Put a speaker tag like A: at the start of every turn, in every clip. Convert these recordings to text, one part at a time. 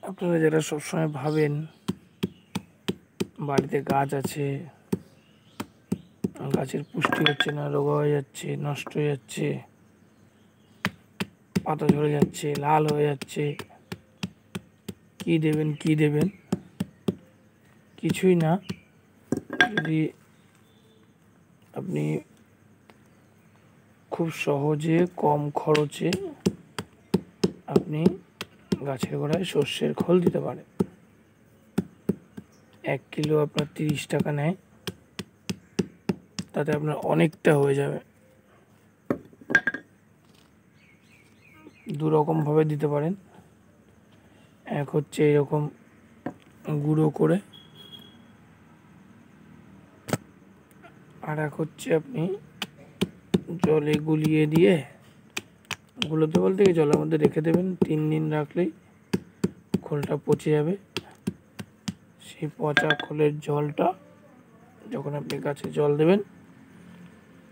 A: আপনারা যারা সবসময় ভাবেন বাড়িতে গাছ আছে, গাছের পুষ্টি হচ্ছে না, রোগা হয়ে যাচ্ছে, নষ্ট হয়ে যাচ্ছে, পাতা ঝরে যাচ্ছে, লাল হয়ে যাচ্ছে, কি দেবেন, কিছুই না। যদি আপনি খুব সহজে কম খরচে আপনি গাছের গোড়ায় সর্ষের খোল দিতে পারেন। 1 কিলো আপনার 30 টাকা নেয়, তাতে আপনার অনেকটা হয়ে যাবে। দু রকমভাবে দিতে পারেন। এক হচ্ছে এরকম গুঁড়ো করে, আর এক হচ্ছে আপনি জলে গুলিয়ে দিয়ে, গুলোতে বলতে কি জলের মধ্যে রেখে দেবেন। 3 দিন রাখলেই খোলটা পচে যাবে। সেই পচা খোলের জলটা যখন আপনি গাছে জল দেবেন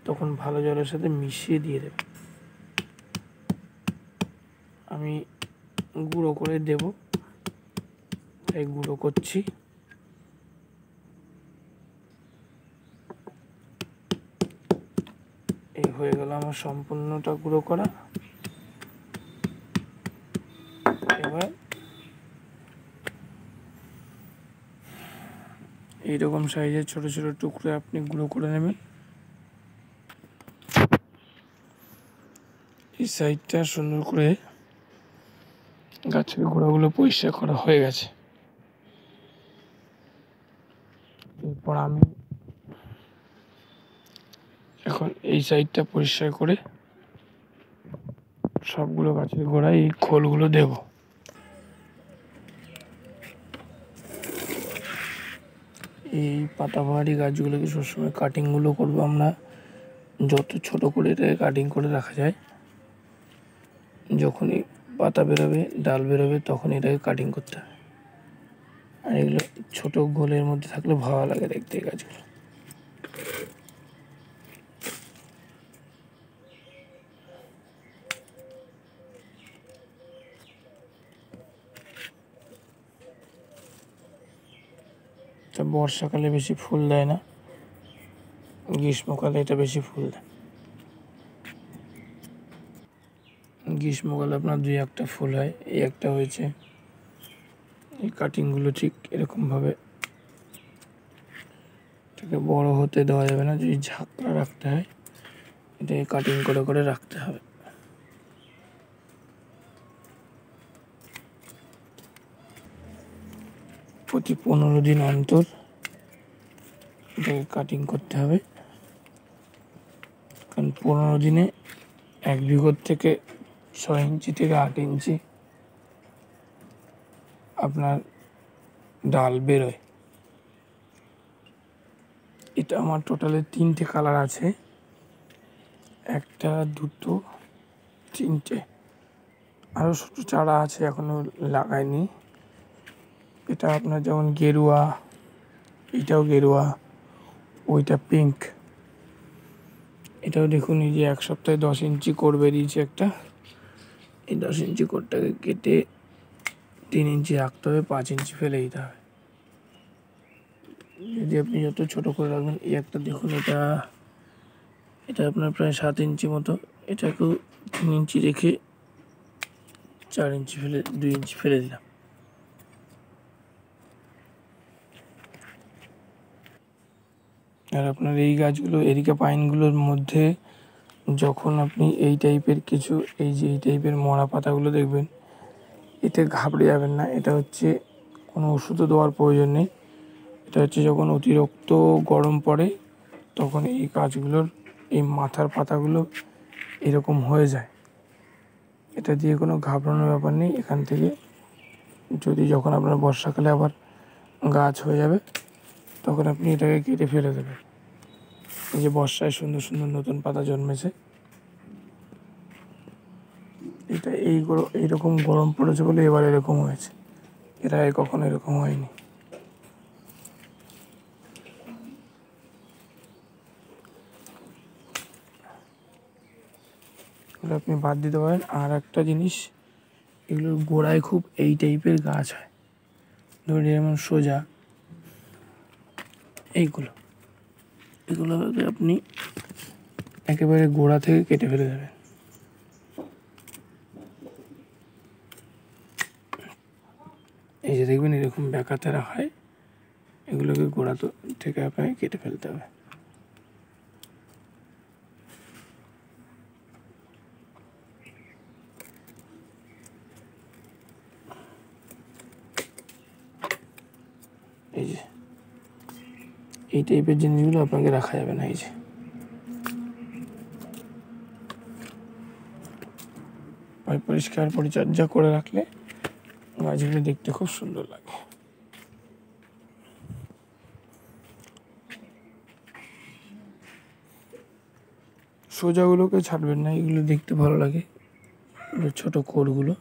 A: তখন ভালো জলের সাথে মিশিয়ে দিয়ে দেবেন। আমি গুঁড়ো করে দেব, তাই গুঁড়ো করছি। এই হয়ে গেল আমার সম্পূর্ণটা গুঁড়ো করা। এবার এইরকম সাইজের ছোট ছোট টুকরো আপনি গুঁড়ো করে নেবেন। এই সাইডটা সুন্দর করে গাছের গোড়াগুলো পরিষ্কার করা হয়ে গেছে। এরপর আমি এখন এই সাইডটা পরিষ্কার করে সবগুলো গাছের গোড়ায় এই খোলগুলো দেব। এই পাতাবাহারি গাছগুলোকে সবসময় কাটিংগুলো করবো আমরা যত ছোট করে এটাকে কাটিং করে রাখা যায়। যখনই পাতা বেরোবে, ডাল বেরোবে, তখন এটাকে কাটিং করতে হবে। আর এগুলো ছোট গোলের মধ্যে থাকলে ভালো লাগে দেখতে এই গাছগুলো। তা বর্ষাকালে বেশি ফুল দেয় না, গ্রীষ্মকালে এটা বেশি ফুল দেয়। গ্রীষ্মকালে আপনার 2-1টা ফুল হয়, এই একটা হয়েছে। এই কাটিংগুলো ঠিক এরকমভাবে এটাকে বড় হতে দেওয়া যাবে না, যদি ঝাঁকড়া রাখতে হয় এটাকে কাটিং করে করে রাখতে হবে। প্রতি 15 দিন অন্তর এটাকে কাটিং করতে হবে, কারণ 15 দিনে 1 বিঘত থেকে 6 ইঞ্চি থেকে 8 ইঞ্চি আপনার ডাল বেরোয়। এটা আমার টোটালে 3টে কালার আছে, 1টা 2টো 3টে। আরও ছোটো চারা আছে এখনও লাগাইনি। এটা আপনার যেমন গেরুয়া, এটাও গেরুয়া, ওইটা পিঙ্ক। এটাও দেখুন এই যে 1 সপ্তাহে 10 ইঞ্চি কোর বেরিয়েছে একটা। এই 10 ইঞ্চি কোরটাকে কেটে 3 ইঞ্চি রাখতে হবে, 5 ইঞ্চি ফেলে দিতে হবে। যদি আপনি যত ছোটো করে রাখবেন, এই একটা দেখুন, এটা আপনার প্রায় 7 ইঞ্চি মতো। এটাকেও 3 ইঞ্চি রেখে 4 ইঞ্চি ফেলে 2 ইঞ্চি ফেলে দিলাম। আর আপনার এই গাছগুলো, এরিকা পাইনগুলোর মধ্যে যখন আপনি এই টাইপের কিছু, এই যে এই টাইপের মরা পাতাগুলো দেখবেন, এতে ঘাবড়ে যাবেন না। এটা হচ্ছে কোনো ওষুধও দেওয়ার প্রয়োজন নেই। এটা হচ্ছে যখন অতিরিক্ত গরম পড়ে তখন এই গাছগুলোর এই মাথার পাতাগুলো এরকম হয়ে যায়। এটা দিয়ে কোনো ঘাবড়ানোর ব্যাপার নেই। এখান থেকে যখন আপনার বর্ষাকালে আবার গাছ হয়ে যাবে তখন আপনি এটাকে কেটে ফেলে দেবেন। এই যে বর্ষায় সুন্দর সুন্দর নতুন পাতা জন্মেছে, এটা এইরকম গরম পড়েছে বলে এবার এরকম হয়েছে, এর আগে কখনো এরকম হয়নি। এগুলো আপনি বাদ দিতে পারেন। আর একটা জিনিস, এগুলোর গোড়ায় খুব এই টাইপের গাছ হয়, ধরে যেমন সোজা এগুলোকে আপনি একেবারে গোড়া থেকে কেটে ফেলে দেবেন। এই যে দেখবেন এরকম ব্যাকাতেরা হয়, এগুলোকে গোড়া থেকে আপনাকে কেটে ফেলতে হবে। এই যে এই টাইপের জিনিসগুলো আপনাকে রাখা যাবে না। এই যে পরিষ্কার পরিচর্যা করে রাখলে গাছগুলো দেখতে খুব সুন্দর লাগে। সোজাগুলোকে ছাড়বেন না, এগুলো দেখতে ভালো লাগে, ছোট কোরগুলো।